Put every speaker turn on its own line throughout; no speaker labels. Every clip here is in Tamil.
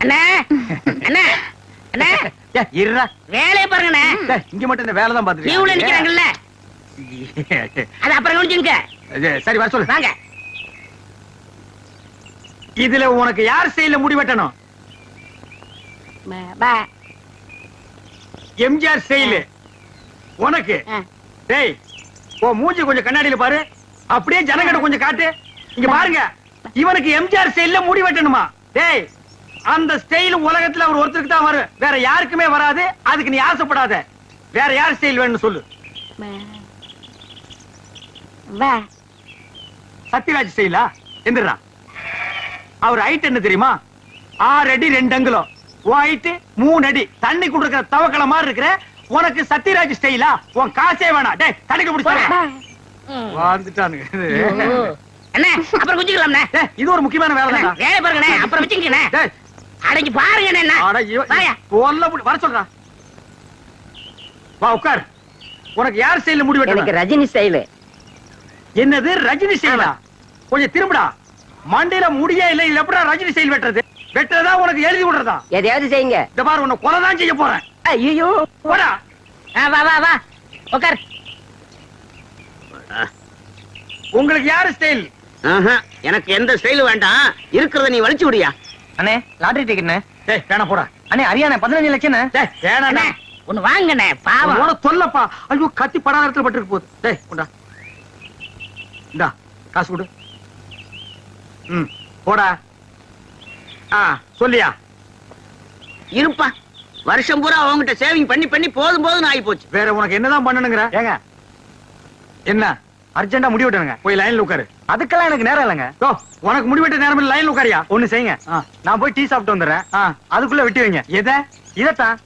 அண்ணா அண்ணா அண்ணா
இருடா
வேலையை பாருங்கண்ணே.
இங்க மட்டும் இந்த வேலை தான் பாத்துட்டு
லீவ்ல நிக்கிறாங்கல்ல, அது அப்புறம் கவனிச்சுங்க.
சரி வர சொல்லு.
வாங்க.
இதுல உனக்கு யார் ஸ்டைல்ல முடி வெட்டணும்? எம்ஜிஆர் ஸ்டைல் உனக்கு. டேய் ஓ மூஞ்சி கொஞ்சம் கண்ணாடியில பாரு, அப்படியே ஜனங்கிட்ட கொஞ்சம் காட்டு. இங்க பாருங்க, இவனுக்கு எம்ஜிஆர் ஸ்டைல்ல முடி வெட்டணுமா? டேய் அந்த ஸ்டைல் உலகத்துல அவர் ஒருத்தருக்கு தான் வரும், வேற யாருக்குமே வராது. அதுக்கு நீ ஆசைப்படாத. வேற யார் ஸ்டைல் வேணும்னு சொல்லு. சத்யராஜ் ஸ்டைலா? எந்திரா. அவர் ஹைட் என்ன தெரியுமா? 6 அடி 2 அங்குலம். உன் ஹைட் 3 அடி. தண்ணி குடுக்கிற தவக்கல மாதிரி இருக்கிற உனக்கு சத்யராஜ் ஸ்டைலா? உன் காசே வேணாம். டேய் தண்ணிக்கு முடிச்சு வந்துட்டானுங்க.
அண்ணே அப்புறம் குஞ்சிக்கலாம்ண்ணே.
இது ஒரு முக்கியமான வேலை தான்.
வேலை பாருங்கண்ணே, அப்புறம் வச்சுக்கண்ணே. அடங்கி பாருங்க.
வர சொல்றா. வா உட்கார். உனக்கு யார் ஸ்டைல்ல முடி வெட்டணும்?
எனக்கு ரஜினி ஸ்டைல்.
என்னது ரஜினி ஸ்டைலா? கொஞ்சம் திரும்புடா. மண்டையில முடியே இல்ல, இல்ல எப்படா ரஜினி ஸ்டைல் வெட்டுறது? வெட்டுறதா உனக்கு எழுதி விடுறதா?
எதையாவது செய்யுங்க.
இந்த பாரு உன்னை கொலை தான் செய்ய போறேன்.
ஐயோ
போடா.
வா வா வா உட்கார்.
உங்களுக்கு யாரு ஸ்டைல்?
எனக்கு எந்த ஸ்டைல் வேண்டாம், இருக்கிறத நீ வலிச்சு விடியா.
அண்ணே லாட்டரி டிக்கெட்ண்ணே.
டேய் வேணா போடா.
அண்ணே அரியாண்ணே 15 லட்சம்.
டேய் வேணாண்ணே.
ஒன்னு வாங்கண்ணே, பாவம்.
உன சொல்லப்பா. ஐயோ கத்தி படாத இடத்துல பட்டு போகுது. டேய் உண்டா. இந்தா காசு கொடு. போடா. சொல்லியா?
இருப்பா, வருஷம் பூரா அவங்ககிட்ட சேவிங் பண்ணி பண்ணி போதும் போதும் ஆகி போச்சு.
வேற உனக்கு என்னதான் பண்ணணுங்கிற?
ஏங்க
என்ன
அர்ஜென்டா முடி வெட்டணுங்க.
போய் லைன்ல உட்காரு.
அதுக்கெல்லாம் எனக்கு நேரம் இல்லைங்க.
உனக்கு முடி வெட்ட நேரம் இல்ல, லைன்ல உட்காரியா?
ஒண்ணு செய்யுங்க, நான் போய் டீ சாப்பிட்டு வந்துடுறேன். அதுக்குள்ள வெட்டி வைங்க.
எதை?
இதத்தான்.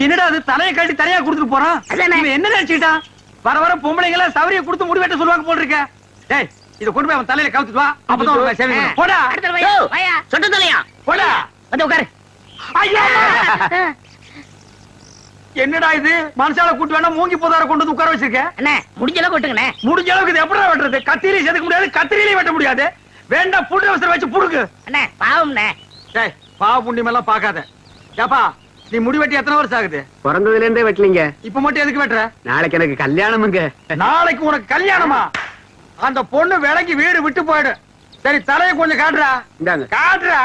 என்னடா அது தலையை கட்டி தலையா கொடுத்துட்டு போறான்? என்ன நினைச்சுக்கிட்டான்? வர வர பொம்பளைங்கள சவரிய கொடுத்து முடி வெட்ட சொல்லுவாங்க போல் இருக்க. டேய் இத கொண்டு போய் அவன் தலையில கவுத்துட்டு வா, அப்பதான் உனக்கு சேவிங் பண்ணும். போடா.
சொட்ட தலையா
போடா.
வந்து உட்காரு.
ஐயோ என்னடா இது? மனசால கூட்டு வேணா மூங்கி போதார கொண்டு வந்து உட்கார வச்சிருக்க.
அண்ணே முடிஞ்ச அளவுக்கு வெட்டுங்கண்ணே.
முடிஞ்ச அளவுக்கு இது எப்படா வெட்டுறது? கத்திரியை செதுக்க முடியாது, கத்திரியிலே வெட்ட முடியாது. வேண்டாம் புட்டு அவசரம் வச்சு புடுக்கு.
அண்ணே பாவம்ண்ணே.
டேய் பாவ புண்ணியம் எல்லாம் பாக்காத. ஏப்பா நீ முடி வெட்டி எத்தனை வருஷம் ஆகுது?
பிறந்ததுல இருந்தே வெட்டலீங்க.
இப்ப மட்டும் எதுக்கு வெட்டுற?
நாளைக்கு எனக்கு கல்யாணமுங்க.
நாளைக்கு உனக்கு கல்யாணமா? அந்த பொண்ணு விலைக்கு வீடு விட்டு போயிடு. சரி தலையை கொஞ்சம் காட்டுறா.
இந்தாங்க.
காட்டுறா.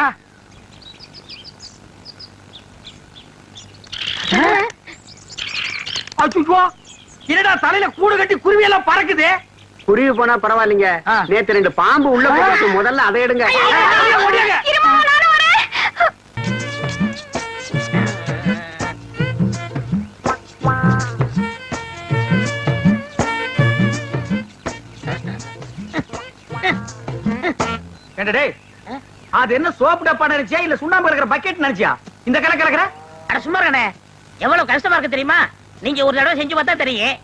அச்சுச்சோ என்னடா தலையில கூடு கட்டி குருவி எல்லாம் பறக்குது.
குருவி போனா பரவாயில்லைங்க. நேத்து 2 பாம்பு உள்ள போட்டு முதல்ல அதை எடுங்க.
அது என்ன சோப்பு டப்பா நினைச்சியா இல்ல சுண்ணாம்பு கலக்கிற பக்கெட் நினைச்சியா இந்த கலை கலக்கிற?
அட சும்மா இருக்கண்ணே, எவ்வளவு கஷ்டமா இருக்கு தெரியுமா? நீங்க ஒரு தடவை செஞ்சு பார்த்தா தெரியும்.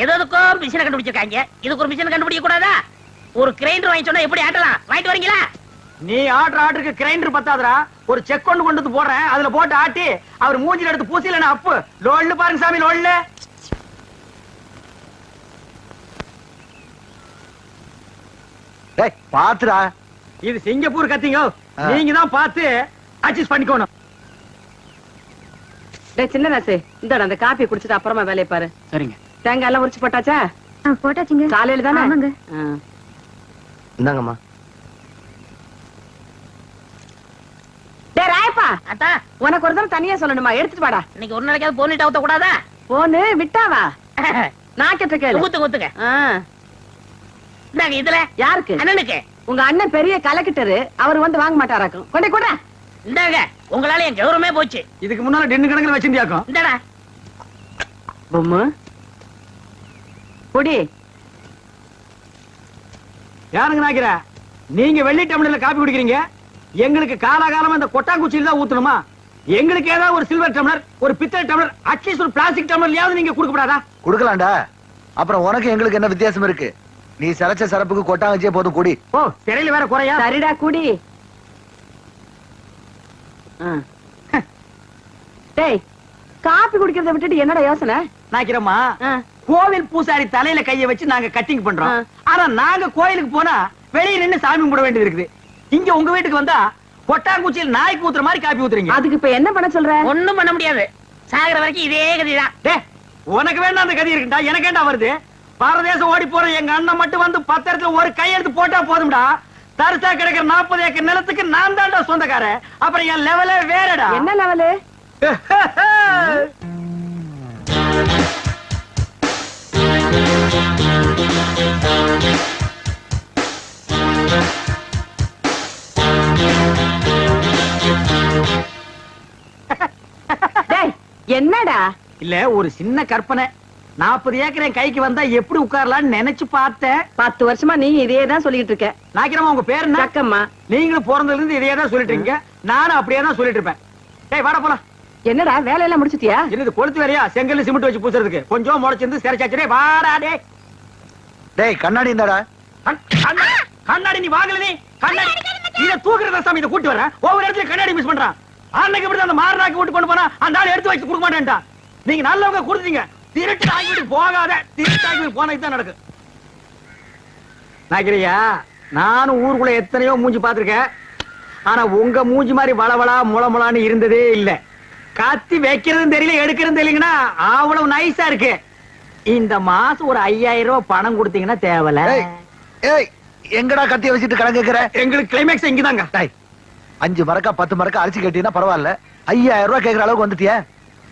எதுக்கும் மிஷினை கண்டுபிடிச்சிருக்காங்க, இதுக்கு ஒரு மிஷினை கண்டுபிடிக்க கூடாதா? ஒரு கிரைண்டர் வாங்கி சொன்னா எப்படி ஆட்டலாம்? வாங்கிட்டு வரீங்களா?
நீ ஆட்டுக்கு கிரைண்டர் பத்தாதரா, ஒரு செக் கொண்டு வந்து போடுறேன், அதுல போட்டு ஆட்டி அவர் மூஞ்சில எடுத்து பூசில அப்பு லோல்ல பாருங்க சாமி லோல்ல.
டேய் பாத்துடா,
இது சிங்கப்பூர் கத்திங்க, நீங்க தான் பார்த்து அட்ஜஸ்ட் பண்ணிக்கணும்.
டேய் சின்ன ராசு, இந்தடா அந்த காபி குடிச்சிட்டு அப்புறமா வேலைய பாரு.
சரிங்க.
தேங்காய் எல்லாம் உரிச்சு போட்டாச்சா?
போட்டாச்சுங்க.
காலையில தானே?
ஆமாங்க.
இந்தாங்கம்மா.
டேய் ராயப்பா,
அத்தா
உனக்கு ஒரு தடவை தனியா சொல்லணுமா? எடுத்துட்டு வாடா.
இன்னைக்கு ஒரு நாளைக்காவது போனிட்டு ஊத்த கூடாதா?
போனு விட்டாவா? நான் கேட்ட கேளு.
ஊத்துங்க. இந்தாங்க. இதுல
யாருக்கு?
அண்ணனுக்கு.
உங்க அண்ணன் பெரிய கலெக்டர், அவர் வந்து வாங்க மாட்டாராக்கும். கொண்டே கூட.
இந்தாங்க, உங்களால என் கௌரவமே போச்சு.
இதுக்கு முன்னால டென்னு கணக்குல வச்சிருந்தியாக்கும்.
இந்தடா
பொம்மு பொடி.
யாருங்க நாக்கிற? நீங்க வெள்ளி டம்ளர்ல காப்பி குடிக்கிறீங்க, எங்களுக்கு காலாகாலமா இந்த கொட்டாங்குச்சியில தான் ஊத்தணுமா? எங்களுக்கு ஏதாவது ஒரு சில்வர் டம்ளர், ஒரு பித்தளை டம்ளர், அட்லீஸ்ட் ஒரு பிளாஸ்டிக் டம்ளர்லயாவது நீங்க கொடுக்கப்படாதா?
கொடுக்கலாம்டா. அப்புறம் உனக்கு எங்களுக்கு என்ன வித்தியாசம் இருக்கு? நீ சரச்ச சரப்புக்கு கொட்டாங்கச்சியே போதும் குடி.
ஓ திரையில வேற குறையா?
சரிடா குடி. டேய் காப்பி குடிக்கிறத விட்டுட்டு என்னடா யோசனை?
நாக்கிறம்மா, கோவில் பூசாரி தலையில கைய வச்சு நாங்க கட்டிங் பண்றோம். ஆனா நாங்க கோயிலுக்கு போனா வெளியே நின்னு சாமி கும்பிட வேண்டியது இருக்குது. இங்க உங்க வீட்டுக்கு வந்தா கொட்டாங்குச்சியில் நாய்க்கு ஊத்துற மாதிரி காப்பி ஊத்துறீங்க.
அதுக்கு இப்ப என்ன பண்ண சொல்ற?
ஒண்ணும் பண்ண முடியாது. சாகுற வரைக்கும் இதே கதிதான்.
டேய், உனக்கு வேணா அந்த கதி இருக்குடா, எனக்கு ஏண்டா வருது? பாரதேசம் ஓடி போற எங்க அண்ணன் மட்டும் வந்து 10 இடத்துல ஒரு கையெழுத்து போட்டா போதும்டா. தரிசா கிடக்கிற 40 ஏக்கர் நிலத்துக்கு நான் தான்டா சொந்தக்காரன். அப்புறம் என் லெவலே வேறடா.
என்ன லெவலு? டேய், என்னடா?
இல்ல, ஒரு சின்ன கற்பனை. 40 ஏக்கர் என் கைக்கு வந்தா எப்படி உட்காரலாம்னு நினைச்சு பார்த்தேன்.
10 வருஷமா நீ இதே தான் சொல்லிட்டு இருக்க.
நாக்கிரமா உங்க பேர் என்ன?
சக்கம்மா.
நீங்களும் பிறந்ததுல இருந்து இதே தான் சொல்லிட்டு இருக்கீங்க. நானும் அப்படியே தான் சொல்லிட்டு இருப்பேன். டேய், வாடா போலாம்.
என்னடா வேலையெல்லாம் முடிச்சிட்டியா?
என்னது கொளுத்து வேறையா? செங்கல் சிமெண்ட் வச்சு பூசுறதுக்கு கொஞ்சம் முளைச்சிருந்து சிறைச்சாச்சு. வாடா டேய்.
டேய் கண்ணாடி இந்தாடா.
கண்ணாடி நீ வாங்கல. நீ கண்ணாடி இத தூக்குறத சாமி, இத கூட்டி வரேன். ஒவ்வொரு இடத்துல கண்ணாடி மிஸ் பண்றான். அன்னைக்கு இப்படி அந்த மாரனாக்கி விட்டு கொண்டு போனா அந்த ஆள் எடுத்து வச்சு கொடுக்க மாட்டேன்டா. நீங்க நல்லவங்க கொடுத்தீங்க. திருட்டு ஆகிட்டு போகாத. திருட்டு ஆகிட்டு போனா இதுதான் நடக்கும். நாக்கிரியா, நானும் ஊருக்குள்ள எத்தனையோ மூஞ்சி பாத்திருக்கேன். ஆனா உங்க மூஞ்சி மாதிரி வளவளா முளமுளான்னு இருந்ததே இல்ல. கத்தி வைக்கிறதும் தெரியல, எடுக்கிறதும் தெரியலங்கன்னா அவ்வளவு நைஸா இருக்கு. இந்த மாசம் ஒரு 5000 ரூபாய் பணம் கொடுத்தீங்கன்னா தேவல.
ஏய், எங்கடா கத்திய வச்சுட்டு கடன் கேக்குற?
எங்களுக்கு கிளைமேக்ஸ் இங்கதாங்க.
5 மரக்கா 10 மரக்கா அரிசி கேட்டீங்கன்னா பரவாயில்ல. 5000 ரூபாய் கேக்குற அளவுக்கு வந்துட்டியா?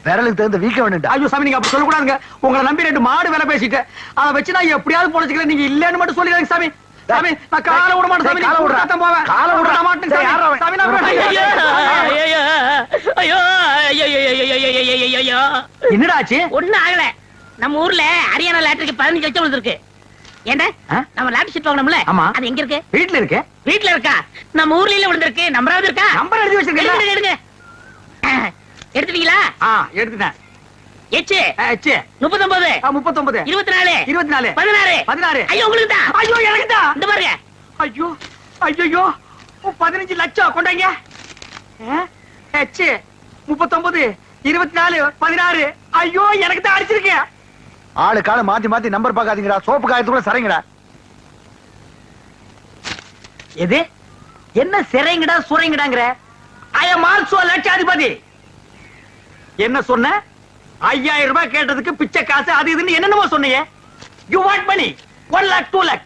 விரலுக்கு தகுந்த வீக்க வேணும்டா.
ஐயோ சாமி, நீங்க அப்படி சொல்லக்கூடாதுங்க. உங்களை நம்பி 2 மாடு வேலை பேசிட்டு அதை வச்சு நான் எப்படியாவது பொழைச்சிக்கிறேன். நீங்க இல்லன்னு மட்டும் சொல்லிடுங்க சாமி. சாமி, நான் காலை விட மாட்டேன் சாமி.
காலை விடுறா.
போவேன்.
காலை விடுறா.
மாட்டேன் சாமி. சாமி, நான் என்னடா ஆச்சு?
ஒண்ணும் ஆகல. நம்ம ஊர்ல ஹரியானா லாட்டரிக்கு 15 லட்சம் விழுந்திருக்கு. ஏண்டா, நம்ம லாட்டரி சீட் வாங்கணும்ல,
ஆமா.
அது எங்க இருக்கு?
வீட்டுல இருக்கு.
வீட்டுல இருக்கா? நம்ம ஊர்ல விழுந்திருக்கு. நம்பராவது இருக்கா?
நம்பர் எழுதி வச்சிருக்கீங்களா?
எடுங்க. எடுத்துட்டீங்களா?
எடுத்துட்டேன்.
எச்சு
எச்சு
39
39
24
24
16. ஐயோ, உங்களுக்கு தான்.
ஐயோ, எனக்கு தான்.
இந்த பாருங்க.
ஐயோ ஐயோ, 15 லட்சம் கொண்டாங்க. எச்சு 39 24 16. ஐயோ, எனக்கு தான் அடிச்சிருக்கேன்.
ஆளு கால மாத்தி மாத்தி நம்பர் பாக்காதீங்கடா. சோப்பு காயத்துக்குள்ள சரிங்கடா.
எது என்ன சிறைங்கடா சுரைங்கடாங்கற? ஐ அம் ஆல்சோ லட்சாதிபதி. என்ன சொன்ன? 5000 ரூபாய் கேட்டதுக்கு பிச்சை காசு அது இதுன்னு என்னென்னமோ சொன்னீங்க. You want money 1 lakh 2 lakh.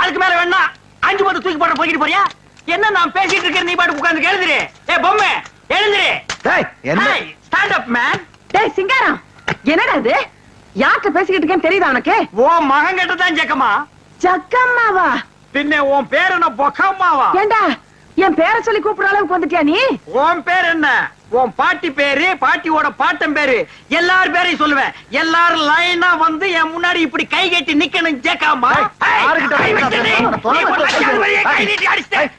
அதுக்கு மேல வேணா 5 10 தூக்கி போட போயிட்டு போறியா? என்ன நான் பேசிட்டு இருக்கேன், நீ பாட்டு உட்கார்ந்து எழுதுறே. ஏய் பொம்மை, எழுதுறே.
டேய், என்ன?
Stand up man.
டேய் சிங்காரம், என்னடா இது? யார்கிட்ட பேசிக்கிட்டு இருக்கேன்னு தெரியுதா உனக்கு?
ஓ மகன் கிட்ட தான் ஜக்கம்மா.
ஜக்கம்மாவா?
பின்ன உன் பேர் என்ன பொக்கம்மாவா?
ஏண்டா, என் பேரை சொல்லி கூப்பிடுற அளவுக்கு வந்துட்டியா நீ?
உன் பேர் என்ன? உன் பாட்டி பேரு, பாட்டியோட பாட்டன் பேரு, எல்லார் பேரையும் சொல்லுவேன். எல்லாரும் லைனா வந்து என் முன்னாடி இப்படி கை கட்டி நிக்கணும் ஜேக்காமா.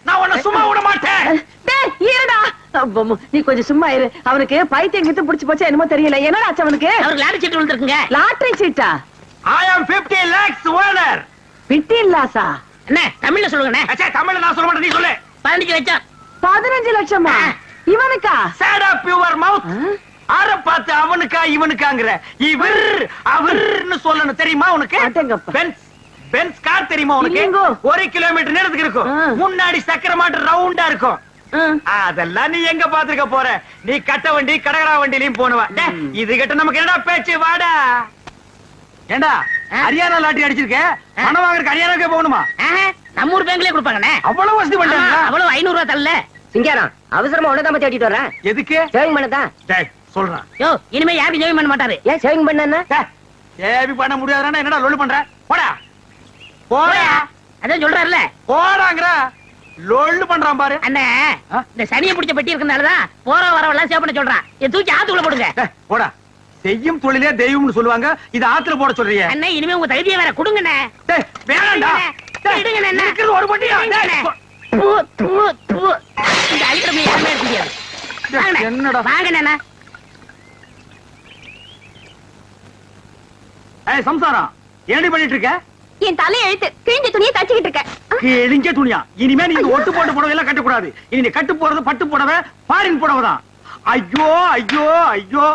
நான் உன்னை சும்மா விட மாட்டேன்.
டேய் இருடா. நீ கொஞ்சம் சும்மா இரு. அவனுக்கு பைத்தியம் கிட்ட புடிச்சு போச்சா என்னமோ தெரியல. என்னடா ஆச்சு அவனுக்கு?
அவருக்கு லாட்டரி சீட் விழுந்திருக்குங்க.
லாட்டரி சீட்டா?
I am 50 lakhs owner.
15 லாஸா?
என்ன தமிழ்ல சொல்லுங்கண்ணே.
தமிழ்ல நான் சொல்ல மாட்டேன், நீ சொல்லு.
15 லட்சம்.
15 லட்சமா? இவனுக்கா?
Sad up your mouth. ஆற பார்த்து அவனுக்கா இவனுக்காங்கற? இவர் அவர்னு சொல்லணும் தெரியுமா உனக்கு? பென்ஸ் கார் தெரியுமா உனக்கு? 1 கிலோமீட்டர் நேரத்துக்கு இருக்கும். முன்னாடி சக்கர மாட்டு ரவுண்டா இருக்கும். அதெல்லாம் நீ எங்க பாத்துக்க போற? நீ கட்ட வண்டி கடகரா வண்டிலையும் போனவா. இது கிட்ட நமக்கு என்னடா பேச்சு? வாடா. ஏண்டா ஹரியானா லாட்டரி அடிச்சிருக்க, பணம் வாங்குறதுக்கு ஹரியானாக்கே போகணுமா?
நம்ம ஊர் பேங்க்லயே கொடுப்பாங்கண்ணே.
அவ்வளவு வசதி பண்றாங்க.
அவ்வளவு 500 ரூபாய் தரல.
சிங்காரம் அவசரமா உடனே தேடிட்டு வரேன்.
எதுக்கு?
சேவிங் பண்ணதான்.
சொல்றான்.
யோ, இனிமே யாரும் சேவிங் பண்ண மாட்டாரு.
ஏன் சேவிங் பண்ணா?
சேவிங் பண்ண முடியாதுன்னா என்னடா லொல்லு பண்ற? போடா போடா.
அதான் சொல்றாருல,
போடாங்கற. லொல்லு பண்றான் பாரு.
அண்ணே, இந்த சனியை பிடிச்ச பெட்டி இருக்கனாலதான் போற வரவெல்லாம் சேவ் பண்ண சொல்றான். இதை தூக்கி ஆத்துக்குள்ள போடுங்க.
போடா. செய்யும் தொழிலே தெய்வம்னு சொல்லுவாங்க. இது ஆத்துல போட சொல்றீங்க.
அண்ணே, இனிமே உங்க தகுதியை வேற கொடுங்கண்ணே.
வேணாம்டா. ஒரு பட்டியா
இந்த அழிக்கிறமே யாருமே இருக்க முடியாது.
என்னடா
வாங்கண்ணே.
சம்சாரம் என்னடி பண்ணிட்டு இருக்க?
என் தலை எழுத்து கிழிஞ்ச துணியை தச்சுக்கிட்டு இருக்க.
கிழிஞ்ச துணியா? இனிமே நீங்க ஒட்டு போட்டு புடவை எல்லாம் கட்டக்கூடாது. இனி நீ கட்டு போறது பட்டு புடவை, ஃபாரின் புடவை தான். ஐயோ ஐயோ ஐயோ,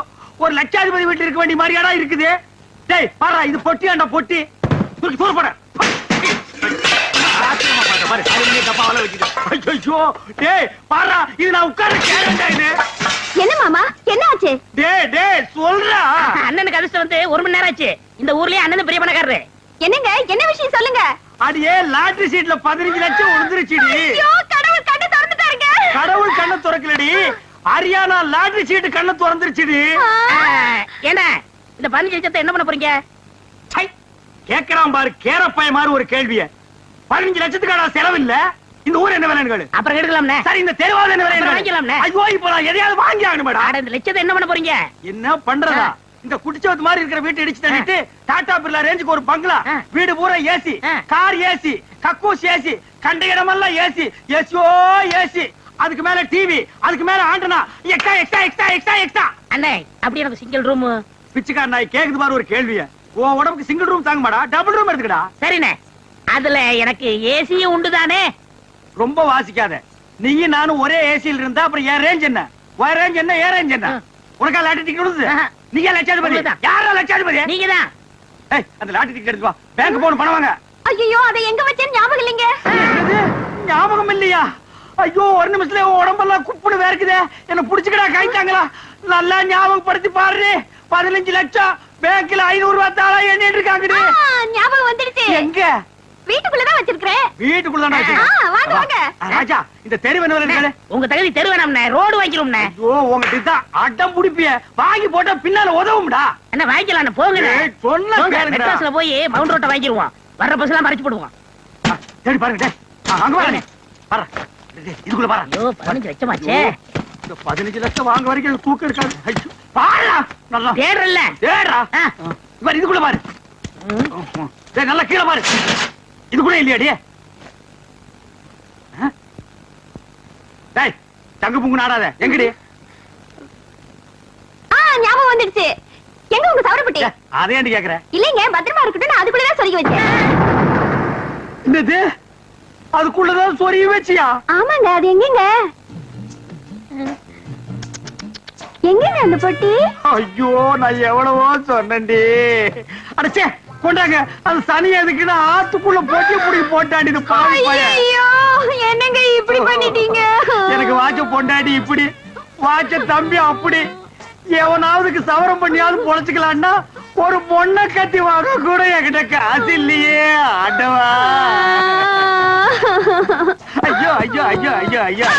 ஒரு லட்சாதிபதி வீட்டுல இருக்க வேண்டிய மாதிரியாடா இருக்குது. டேய் பாரு, இது பொட்டியாண்டா பொட்டி. தூக்கி தூர போட. ஆச்சரியமா பாத்த பாரு அதுலயே டப்பாவால வச்சிட்டேன். ஐயோ டேய் பாறா இது நான் உட்கார்ற கேரண்டா இது.
என்ன மாமா என்ன ஆச்சு?
டேய் சொல்றா.
அண்ணனுக்கு அதிர்ஷ்டம் வந்து 1 மணி நேரம் ஆச்சு. இந்த ஊர்லயே அண்ணன் பெரிய பணக்காரரு.
என்னங்க என்ன விஷயம் சொல்லுங்க.
அடியே லாட்டரி சீட்ல 15 லட்சம் விழுந்துருச்சுடி.
ஐயோ கடவுள் கண்ணை திறந்துட்டாருங்க.
கடவுள் கண்ணை திறக்கலடி, ஹரியானா லாட்டரி சீட் கண்ணை திறந்துருச்சுடி.
ஏன்னா இந்த 15 லட்சத்தை என்ன பண்ண போறீங்க?
சை, கேக்குறான் பாரு கேரப்பாய மாதிரி ஒரு கேள்விய. 15 லட்சத்துக்கான செலவு இல்ல, இந்த ஊர் என்ன விலைன்னு கேளு.
அப்புறம் எடுக்கலாம்னே.
சரி இந்த தெருவாத என்ன
அப்புறம்
விலை
வாங்கிக்கலாம்னே.
ஐயோ இப்போ நான் எதையாவது வாங்கி ஆகணும் மேடம்.
அட இந்த லட்சத்தை என்ன பண்ண போறீங்க?
என்ன பண்றதா? இந்த குடிச்சவத்து மாதிரி இருக்கிற வீட்டை இடிச்சு தள்ளிட்டு டாடா பிர்லா ரேஞ்சுக்கு ஒரு பங்களா, வீடு பூரா ஏசி, கார் ஏசி, கக்கூஸ் ஏசி, கண்ட இடமெல்லாம் ஏசி, ஏசியோ ஏசி, அதுக்கு மேல டிவி, அதுக்கு மேல antenna, extra extra extra extra extra.
அண்ணே அப்படி எனக்கு சிங்கிள் ரூம்.
பிச்சைக்கார நாய் கேக்குது பாரு ஒரு கேள்விய. உன் உடம்புக்கு சிங்கிள் ரூம் தாங்க மாடா, டபுள் ரூம் எடுத்துக்கடா.
சரிண்ணே, அதுல எனக்கு ஏசியும் உண்டு தானே?
ரொம்ப வாசிக்காத. நீயும் நானும் ஒரே ஏசியில் இருந்தா அப்புறம் என் ரேஞ்ச் என்ன, உன் ரேஞ்ச் என்ன, என் ரேஞ்ச் என்ன? உனக்கா லாட்டரி டிக்கெட் கொடுத்து? நீங்க லட்சாதிபதி? யாரா லட்சாதிபதி?
நீங்க தான்.
ஏய் அந்த லாட்டரி டிக்கெட் எடுத்து வா, பேங்க் போன் பணம் வாங்க.
ஐயோ அதை எங்க வச்சேன்னு ஞாபகம் இல்லைங்க.
என்னது? ஞாபகம் இல்லையா? ஐயோ ஒரு நிமிஷத்துல உடம்பெல்லாம் குப்புன்னு வேர்க்குதே, என்ன புடிச்சுக்கடா கைத்தாங்களா? நல்லா ஞாபகப்படுத்தி பாரு. 15 லட்சம் பேங்க்ல 500 ரூபாய் தாளா எண்ணிட்டு இருக்காங்கடி.
ஞாபகம் வந்துடுச்சு.
எங்க?
வீட்டுக்குள்ளதான் வச்சிருக்கேன்.
வீட்டுக்குள்ளதான் வச்சிருக்கேன்.
வாங்க வாங்க.
ராஜா இந்த தெரு என்ன விலை?
உங்க தகுதி தெரு வேணாம்ண்ணே, ரோடு வாங்கிக்கிறோம்ண்ணே.
ஐயோ உங்ககிட்ட தான் அடம் புடிப்பிய, வாங்கி போட்டா பின்னால உதவும்டா.
என்ன வாங்கிக்கலாம் போங்க.
ஏய், சொன்னா கேளுங்கடா.
மெட்ராஸ்ல போய் மவுண்ட் ரோட்டை வாங்கிடுவோம். வர்ற பஸ் எல்லாம் மறைச்சு போடுவோம்.
சரி பாருங்க டேய். அங்க பாருங்க. பாரு. டேய் இதுக்குள்ள பாரு.
ஐயோ 15 லட்சம் ஆச்சே.
இந்த 15 லட்சம் வாங்க வரைக்கும் எனக்கு தூக்கம் இருக்காது. ஐயோ பாருடா நல்லா.
தேடுறல்ல.
ஏடா. பாரு இதுக்குள்ள பாரு. டேய் நல்லா கீழ பாரு. இதுக்குள்ள இல்லையாடி? டேய் தங்க புங்கு நாடாத. எங்கடி?
ஞாபகம் வந்துடுச்சு. எங்க உங்க சவரப்பட்டி?
அதே ஏன்டி கேக்குற?
இல்லைங்க பத்திரமா இருக்கட்டும், நான் அதுக்குள்ளதான் சொருகி வச்சேன்.
என்னது? அதுக்குள்ளதான் சொருகி வச்சியா?
ஆமாங்க அது எங்கங்க? எங்கங்க அந்த பொட்டி?
ஐயோ நான் எவ்வளவோ சொன்னேன்டி. அடச்சே கொண்டாங்க. அது சனி எதுக்குன்னா ஆத்துக்குள்ள போட்டி புடி போட்டாடி இது பாவி பைய.
ஐயோ என்னங்க இப்படி பண்ணிட்டீங்க?
எனக்கு வாட்ச பொண்டாடி இப்படி, வாட்ச தம்பி அப்படி. எவனாவதுக்கு சவரம் பண்ணியாவது பொழைச்சுக்கலான்னா ஒரு பொண்ணை கத்தி வாங்க கூட என்கிட்ட காசு இல்லையே ஆண்டவா. ஐயோ ஐயோ ஐயோ ஐயோ ஐயோ.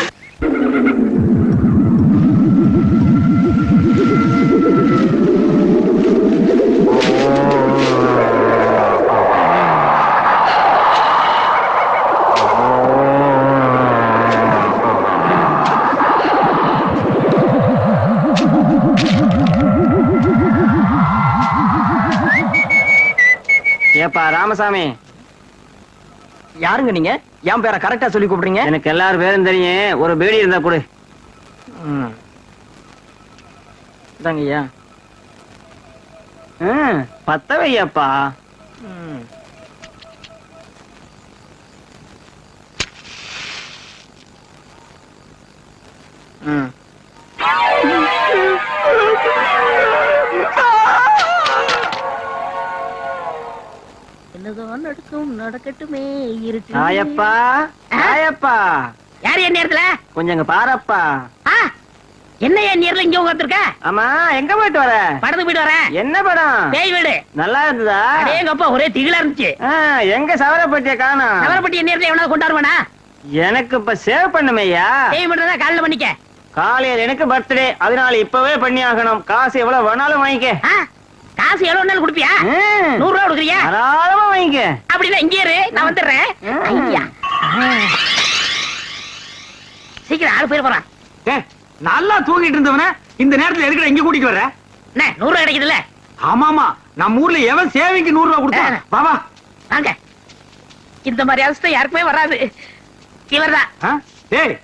ஏப்பா ராமசாமி.
யாருங்க நீங்க? என் பேரை கரெக்டா சொல்லி கூப்பிடுறீங்க?
எனக்கு எல்லாரும் பேரும் தெரியும், ஒரு பேடி இருந்தா கொடு.
ஐயா
பத்த வையப்பா.
என்னதான் நடக்கும் நடக்கட்டுமே இருக்கு.
ஆயப்பா ஆயப்பா.
யாரு என் நேரத்துல?
கொஞ்சம் இங்க பாரப்பா.
என்ன என் நேர்ல இங்க உட்கார்ந்திருக்க?
ஆமா எங்க போயிட்டு வர?
படத்துக்கு போயிட்டு வரேன்.
என்ன படம்?
பேய் வீடு.
நல்லா இருந்ததா?
எங்க அப்பா ஒரே திகிலா இருந்துச்சு.
எங்க சவரப்பட்டிய காணோம்.
சவரப்பட்டி என் நேரத்துல எவனாவது கொண்டாடுவானா?
எனக்கு இப்ப சேவ் பண்ணுமையா?
சேவ் பண்றதா காலையில பண்ணிக்க.
காலையில எனக்கு பர்த்டே, அதனால இப்பவே பண்ணி ஆகணும். காசு எவ்வளவு வேணாலும் வாங்கிக்க.
காசு எவ்வளவு நாள் கொடுப்பியா? 100 ரூபா கொடுக்குறியா?
தாராளமா வாங்கிக்க.
அப்படின்னா இங்கே இரு, நான் வந்துடுறேன். ஐயா சீக்கிரம் ஆளு போயிட போறான்.
நல்லா தூங்கிட்டு இருந்தவன இந்த நேரத்துல எதுக்கு இங்க கூட்டிட்டு வர?
100 ரூபா கிடைக்குதுல்ல?
ஆமாமா நம்ம ஊர்ல எவன் சேவைக்கு 100 ரூபா கொடுத்தான்? பாபா
வாங்க. இந்த மாதிரி அவஸ்தை யாருக்குமே வராது. இவர்தான்.
டேய்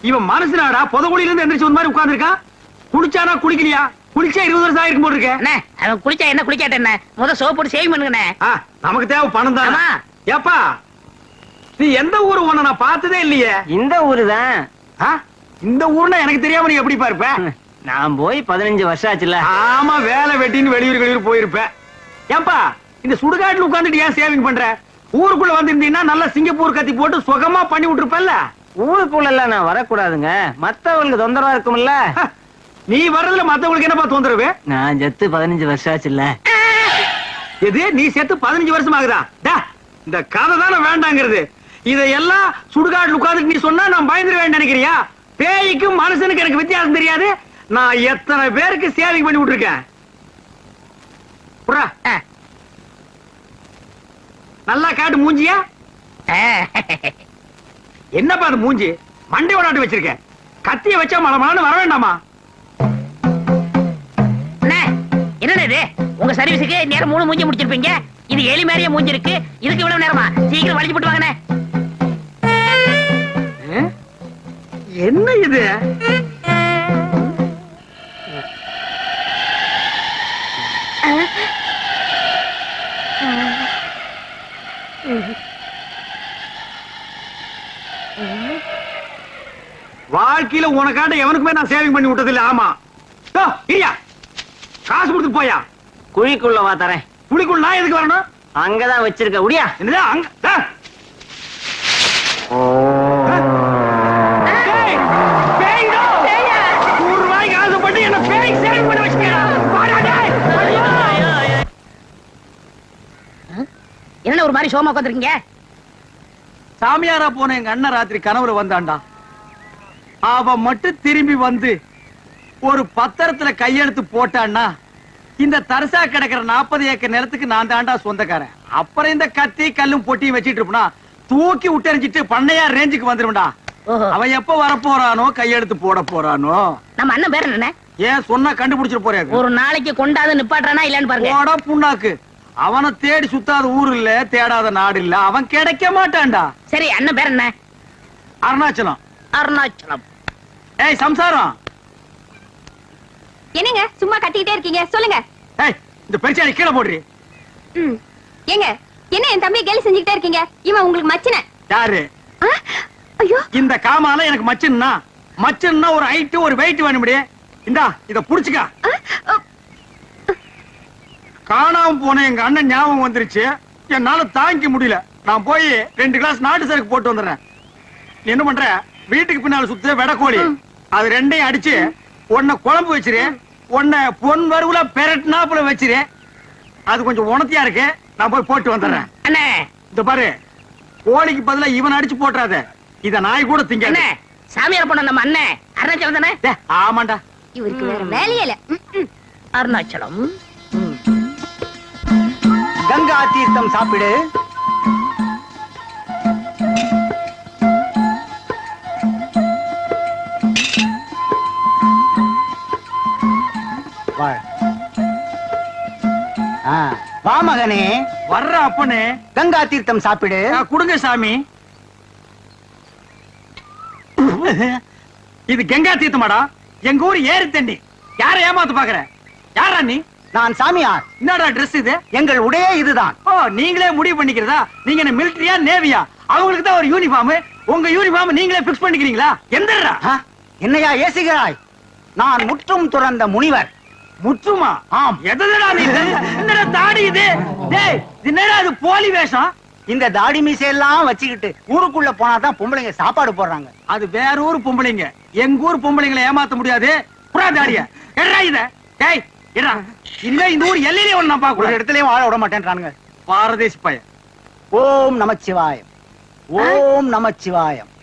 இவன் மனசுனாடா புதகுழியில இருந்து எந்திரிச்சு ஒரு மாதிரி உட்கார்ந்திருக்கான். குளிச்சானா குளிக்கலையா? குளிச்சா 20 வருஷம் ஆயிருக்கும் போல இருக்கு.
அண்ணே அவன் குளிச்சா என்ன குளிக்காட்ட என்ன? முத சோப் போட்டு சேவ் பண்ணுங்கண்ணே.
நமக்கு தேவை பணம் தான். ஏப்பா நீ எந்த ஊரு? உன்னை நான் பார்த்ததே இல்லையே.
இந்த ஊரு தான்.
இந்த ஊர்னா எனக்கு தெரியாம நீ எப்படி இருப்ப?
நான் போய் 15 வருஷம் ஆச்சுல.
ஆமா வேலை வெட்டின்னு வெளியூர் போயிருப்ப. ஏன்பா இந்த சுடுகாட்டுல உட்கார்ந்துட்டு ஏன் சேவிங் பண்ற? ஊருக்குள்ள வந்திருந்தீங்கன்னா நல்ல சிங்கப்பூர் கத்தி போட்டு சுகமா பண்ணி விட்டுருப்பல்ல.
ஊருக்குள்ள எல்லாம் நான் வரக்கூடாதுங்க, மத்தவங்களுக்கு தொந்தரவா இருக்கும்ல.
நீ வர்றதுல மத்தவங்களுக்கு என்னப்பா தொந்தரவு?
நான் செத்து 15 வருஷம் ஆச்சுல்ல.
எது நீ செத்து 15 வருஷம் ஆகுதா? இந்த கதை தானே வேண்டாங்கிறது. இதையெல்லாம் சுடுகாடு உட்கார்ந்து நீ சொன்னா நான் பயந்துருவேன் நினைக்கிறியா? பேய்க்கும் மனுஷனுக்கு எனக்கு வித்தியாசம் தெரியாது. நான் எத்தனை பேருக்கு சேவிங் பண்ணி விட்டுருக்கேன். நல்லா காட்டு மூஞ்சியா. என்னப்பா அது மூஞ்சி மண்டை ஓடாட்டு வச்சிருக்க? கத்திய வச்சா மலமான வர வேண்டாமா?
என்னது இது? உங்க சர்வீஸுக்கு நேரம் 3 மூஞ்சி முடிச்சிருப்பீங்க. இது எலி மாதிரியே மூஞ்சி இருக்கு. இதுக்கு இவ்வளவு நேரமா? சீக்கிரம் வளைச்சு போட்டு வாங்கண்ணே.
என்ன இது? வாழ்க்கையில உனக்காட்ட எவனுக்குமே நான் சேவிங் பண்ணி விட்டது இல்ல. ஆமா இல்லையா? காசு கொடுத்து போயா.
குழிக்குள்ள வா தரேன்.
குழிக்குள்ள நான் எதுக்கு வரணும்?
அங்கதான் வச்சிருக்க. உடியா.
என்னது அங்க?
என்ன ஒரு மாதிரி சோமா உட்காந்துருக்கீங்க?
சாமியாரா போன எங்க அண்ணன் ராத்திரி கனவுல வந்தாண்டா. அவ மட்டும் திரும்பி வந்து ஒரு பத்திரத்துல கையெழுத்து போட்டான்னா இந்த தரிசா கிடக்கிற 40 ஏக்கர் நிலத்துக்கு நான் தாண்டா சொந்தக்காரன். அப்புறம் இந்த கத்தி கல்லும் பொட்டியும் வச்சிட்டு இருப்பா தூக்கி விட்டறிஞ்சிட்டு பண்ணையார் ரேஞ்சுக்கு வந்துரும்டா. அவன் எப்ப வரப்போறானோ கையெழுத்து போட போறானோ.
நம்ம அண்ணன் பேர் என்ன?
ஏன் சொன்னா கண்டுபிடிச்சிட்டு போறாரு.
ஒரு நாளைக்கு கொண்டாது நிப்பாட்டானா இல்லன்னு பாருங்க.
போடா புண்ணாக்கு. அவனை தேடி சுத்தாத ஊர் இல்ல, தேடாத நாடு இல்ல. அவன் கிடைக்க மாட்டான்டா.
சரி அண்ணன் பேர் என்ன?
அருணாச்சலம்.
அருணாச்சலம்.
ஏய் சம்சாரம்.
என்னங்க சும்மா கட்டிக்கிட்டே இருக்கீங்க? சொல்லுங்க.
ஏய் இந்த பெருச்சாளி கீழே போடுறீ.
ஏங்க என்ன என் தம்பி கேலி செஞ்சுக்கிட்டே இருக்கீங்க? இவன் உங்களுக்கு மச்சின.
யாரு?
ஐயோ
இந்த காமால எனக்கு மச்சன்னா. மச்சன்னா ஒரு ஹைட் ஒரு வெயிட் வேணும்டி. இந்தா இத புடிச்சுக்க. காணாம போன எங்க அண்ணன் ஞாபகம் வந்துருச்சு. என்னால தாங்கிக்க முடியல. நான் போய் 2 கிளாஸ் நாட்டு சரக்கு போட்டு வந்துடுறேன். நீ என்ன பண்ற? வீட்டுக்கு பின்னால சுத்த வெடக்கோழி அது ரெண்டையும் அடிச்சு உன்னை குழம்பு வச்சிரு. உன்னை பொன் வறுவுல பெரட்னாப்புல வச்சிரு. அது கொஞ்சம் உணர்த்தியா இருக்கு. நான் போய் போட்டு வந்துடுறேன்.
அண்ணே
இந்த பாரு, கோழிக்கு பதிலா இவன் அடிச்சு போட்டுறாத. இத நாய் கூட திங்க.
அண்ணே சாமியார் போன நம்ம அண்ணன் அருணாச்சலம் தானே?
ஆமாண்டா.
இவருக்கு வேற வேலையே இல்ல.
அருணாச்சலம்.
கங்கா தீர்த்தம் சாப்பிடு. வா மகனே.
வர்ற அப்பனே.
கங்கா தீர்த்தம் சாப்பிடு.
குடுங்க சாமி. இது கங்கா தீர்த்தமாடா. எங்க ஊர் ஏரி தண்ணி. யார ஏமாத்து பாக்குற? யாரா நீ?
நான் சாமியார்.
என்னடா ட்ரெஸ் இது?
எங்கள் உடையே இதுதான்.
ஓ நீங்களே முடிவு பண்ணிக்கிறதா? நீங்க என்ன மிலிட்டரியா நேவியா? அவங்களுக்கு தான் ஒரு யூனிஃபார்ம். உங்க யூனிஃபார்ம் நீங்களே பிக்ஸ் பண்ணிக்கிறீங்களா? எந்தடா?
என்னையா ஏசுகிறாய்? நான் முற்றும் துறந்த முனிவர்.
முற்றுமா?
ஆம்.
எதடா நீ? என்னடா தாடி இது? டேய் என்னடா இது போலி வேஷம்?
இந்த தாடி மீசையெல்லாம் வச்சுக்கிட்டு ஊருக்குள்ள போனாதான் பொம்பளைங்க சாப்பாடு போடுறாங்க.
அது வேற ஊர் பொம்பளைங்க. எங்க ஊர் பொம்பளைங்களை ஏமாத்த முடியாது. புறா தாடிய எடா இத. டேய் எடா. இல்ல இந்த ஊர் எல்லையிலே ஒண்ணு நான் பாக்க
ஒரு இடத்துலயும் வாழ விட மாட்டேன்றானுங்க.
பாரதேசி பையன்.
ஓம் நமச்சிவாயம். ஓம் நமச்சிவாயம்.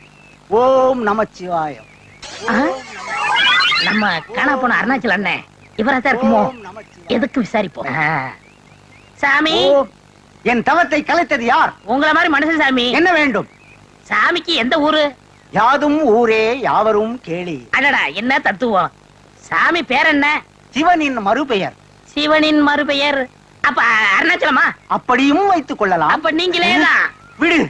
ஓம் நமச்சிவாயம்.
நம்ம காணா போன அருணாச்சலம் அண்ணன் இவரா தான் இருக்குமோ? எதுக்கு விசாரிப்போம். சாமி
என் தவத்தை கலைத்தது யார்?
உங்கள மாதிரி மனுஷன் சாமி.
என்ன வேண்டும்?
சாமிக்கு எந்த ஊரு?
யாதும் ஊரே யாவரும் கேளி.
அடடா என்ன தத்துவம். சாமி பேர் என்ன?
சிவனின் மறுபெயர்.
சிவனின் மறுபெயர். அப்ப அருணாச்சலமா?
அப்படியும் வைத்துக் கொள்ளலாம்.
அப்ப நீங்களேதான்.
விடு.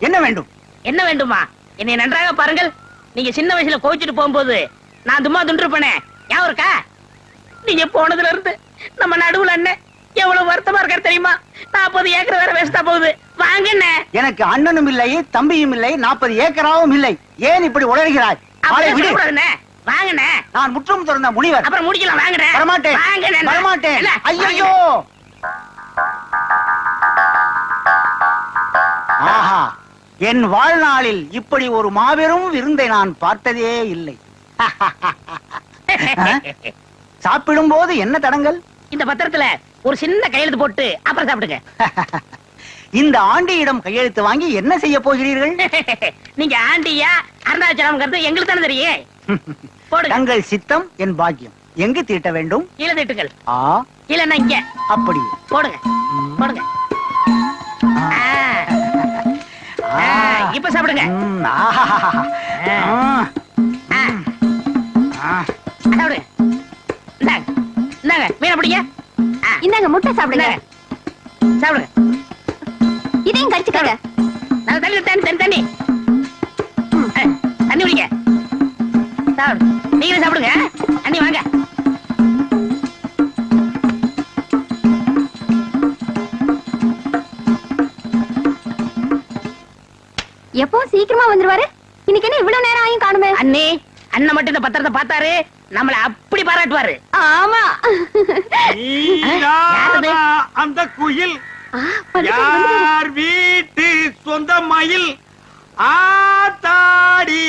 என்ன வேண்டும்?
என்ன வேண்டுமா? என்னை நன்றாக பாருங்கள். நீங்க சின்ன வயசுல கோவிச்சுட்டு போகும்போது நான் தும்மா துண்டிருப்பேனே ஞாபகம் இருக்கா? நீங்க போனதுல இருந்து நம்ம நடுவுல அண்ணன் எவ்வளவு வருத்தமா இருக்காரு தெரியுமா? 40 ஏக்கர் வேற வேஸ்டா போகுது. வாங்க.
எனக்கு அண்ணனும் இல்லை, தம்பியும் இல்லை, 40 ஏக்கராவும் இல்லை. ஏன் இப்படி உளறுகிறாய்?
வாங்க.
நான் முற்றும் துறந்த முனிவர்.
அப்புறம் முடிக்கலாம். வாங்க.
வரமாட்டேன். வரமாட்டேன். ஐயோ
என் வாழ்நாளில் இப்படி ஒரு மாபெரும் விருந்தை நான் பார்த்ததே இல்லை. சாப்பிடும் போது என்ன தடங்கள்?
இந்த பத்திரத்துல ஒரு சின்ன கையெழுத்து போட்டு அப்புறம் சாப்பிடுங்க.
இந்த ஆண்டியிடம் கையெழுத்து வாங்கி என்ன செய்ய போகிறீர்கள்?
நீங்க ஆண்டியா அருணாச்சலம் எங்களுக்கு தானே தெரியும். போடுங்க.
தங்கள் சித்தம் என் பாக்கியம். எங்கு தீட்ட வேண்டும்?
கீழே திட்டுங்கள்.
ஆ,
இல்லன்னா இங்க
அப்படி
போடுங்க. போடுங்க. இப்ப சாப்பிடுங்க. சாப்பிடுங்க. இந்தாங்க இந்தாங்க மீனை பிடிங்க.
இந்தாங்க முட்டை சாப்பிடுங்க.
சாப்பிடுங்க.
இதையும் கடிச்சுக்கங்க.
நல்ல தண்ணி தண்ணி தண்ணி தண்ணி தண்ணி குடிங்க. சாப்பிடு. நீங்களும் சாப்பிடுங்க. தண்ணி வாங்க.
எப்பவும் சீக்கிரமா வந்துருவாரு. இன்னைக்கு என்ன இவ்வளவு நேரம் ஆயும் காணுமே?
அண்ணி அண்ணன் மட்டும் இந்த பத்திரத்தை பார்த்தாரு நம்மள அப்படி பாராட்டுவாரு.
ஆமா.
நீதானா அந்த குயில், யார் வீட்டு சொந்த மயில், ஆத்தாடி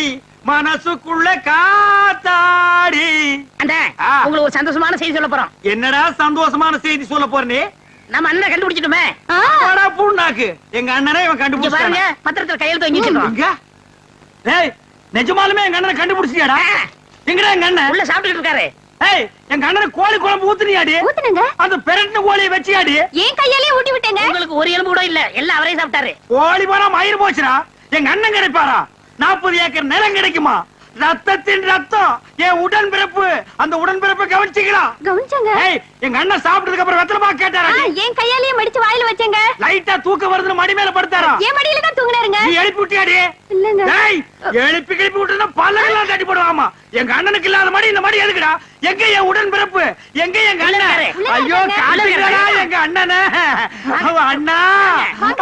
மனசுக்குள்ள காத்தாடி.
அண்ணா உங்களுக்கு ஒரு சந்தோஷமான செய்தி சொல்ல போறோம்.
என்னடா சந்தோஷமான செய்தி சொல்ல போறே?
நம்ம அண்ணனை கண்டுபிடிச்சிட்டுமே.
பூண்டாக்கு எங்க அண்ணனை இவன்
இங்க
கண்டுபிடிச்சாங்க.
பாருங்க பத்திரத்துல கையெழுத்து வாங்கி வச்சிருக்கோம்.
டேய் நிஜமாலுமே எங்க அண்ணனை கண்டுபிடிச்சியாடா? எங்கடா எங்க அண்ணன்?
உள்ள சாப்பிட்டுட்டு இருக்காரு.
ஏய் எங்க அண்ணனை கோழி குழம்பு ஊத்துனியாடி?
ஊத்துனங்க.
அந்த பெரட்டின கோழியை வச்சியாடி?
ஏன் கையாலே ஊட்டி விட்டேங்க.
உங்களுக்கு ஒரு எலும்பு கூட இல்ல, எல்லாம் அவரே சாப்பிட்டாரு.
கோழி போனா மயிர் போச்சுடா. எங்க அண்ணன் கிடைப்பாரா? 40 ஏக்கர் நிலம் கிடைக்குமா? ரத்தத்தின் ரத்தம் என் உடன்பிறப்பு. அந்த உடன்பிறப்பை கவனிச்சுக்கலாம்.
கவனிச்சங்க.
ஏய் எங்க அண்ணன் சாப்பிட்டதுக்கு அப்புறம் வெத்தலை பாக்கு கேட்டாரா?
ஏன் கையாலேயே மடிச்சு வாயில வச்சேங்க.
லைட்டா தூக்கம் வருதுன்னு மடி மேல படுத்தாரா?
ஏன் மடியில தான் தூங்குனாருங்க.
நீ எழுப்பி விட்டியாடி?
இல்லங்க.
டேய் எழுப்பி கிளப்பி விட்டுனா பல்லெல்லாம் தட்டி போடுவாமா. எங்க அண்ணனுக்கு இல்லாத மடி இந்த மடி எதுக்குடா? எங்க என் உடன்பிறப்பு? எங்க எங்க அண்ணன்? ஐயோ காட்டுங்கடா எங்க அண்ணனை. அண்ணா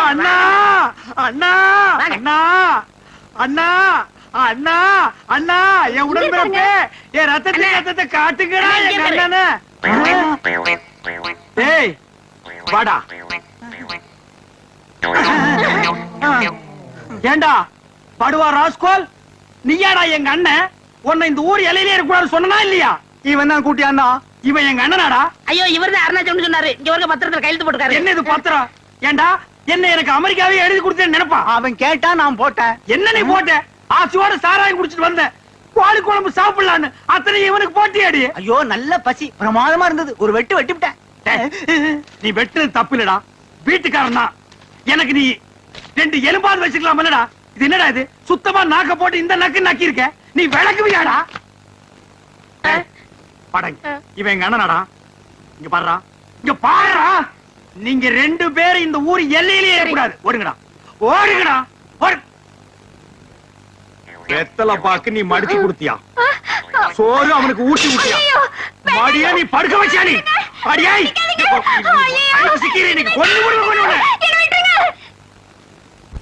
அண்ணா அண்ணா அண்ணா அண்ணா அண்ணா அண்ணா என் உடன்பிறப்பு, என் ரத்தத்தை ரத்தத்தை காட்டுங்கடா எங்க அண்ணனை. ஏய் வாடா. ஏண்டா படுவா ராஸ்கோல், நீயாடா எங்க அண்ணன்? உன்னை இந்த ஊர் எல்லையிலே இருக்கக்கூடாது சொன்னா இல்லையா?
இவன் தான் கூட்டி அண்ணா.
இவன் எங்க அண்ணனாடா?
ஐயோ இவர்தான் அருணாச்சலம் சொன்னாரு. இங்க வரைக்கும் பத்திரத்துல கையெழுத்து போட்டுக்காரு.
என்ன இது பத்திரம்? ஏண்டா என்ன எனக்கு அமெரிக்காவே எழுதி கொடுத்தேன்னு நினைப்பா?
அவன் கேட்டா நான் போட்டேன்.
என்ன நீ போட்ட? ஆசையோட சாராயம் குடிச்சிட்டு வந்தேன். கோழி குழம்பு சாப்பிடலான்னு அத்தனை இவனுக்கு போட்டியாடி?
ஐயோ நல்ல பசி பிரமாதமா இருந்தது. ஒரு வெட்டு வெட்டிவிட்டேன்.
நீ வெட்டுறது தப்பு இல்லடா, வீட்டுக்காரன் தான். எனக்கு நீ 2 எலும்பாவது வச்சுக்கலாம் இல்லடா? இது என்னடா இது? சுத்தமா நாக்க போட்டு இந்த நக்கு நக்கி இருக்க. நீ விளக்குவியாடா? படங்க இவன் எங்க அண்ணனாடா. இங்க பாருடா, இங்க பாருடா. நீங்க 2 பேரும் இந்த ஊர் எல்லையிலேயே இருக்கக்கூடாது. ஓடுங்கடா ஓடுங்கடா. வெத்தலை பாக்கு நீ மடிச்சு கொடுத்தியா? சோறு அவனுக்கு ஊட்டி விட்டியா? மடியா நீ படுக்க வச்சா? நீ அடியாய் சிக்கிறேன். கொண்டு